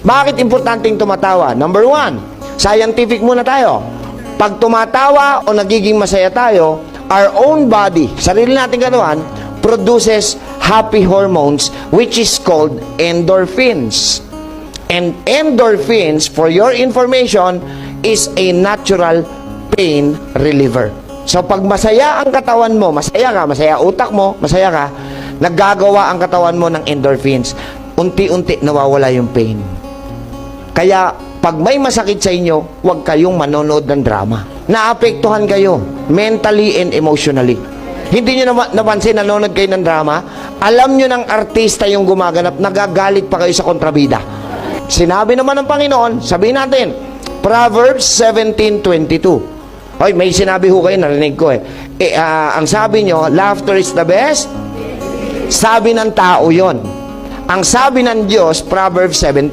Bakit importanteng tumatawa? Number one, scientific muna tayo. Pag tumatawa o nagiging masaya tayo, our own body, sarili nating katawan, produces happy hormones which is called endorphins. And endorphins, for your information, is a natural pain reliever. So pag masaya ang katawan mo, masaya ka, masaya utak mo, masaya ka, naggagawa ang katawan mo ng endorphins. Unti-unti nawawala yung pain. Kaya pag may masakit sa inyo, huwag kayong manonood ng drama. Naapektuhan kayo mentally and emotionally. Hindi nyo napansin, nanonood kayo ng drama, alam nyo ng artista yung gumaganap, nagagalit pa kayo sa kontrabida. Sinabi naman ng Panginoon, sabihin natin, Proverbs 17:22. Hoy, may sinabi ho kayo, narinig ko ang sabi nyo, laughter is the best. Sabi ng tao yon. Ang sabi ng Diyos, Proverbs 17.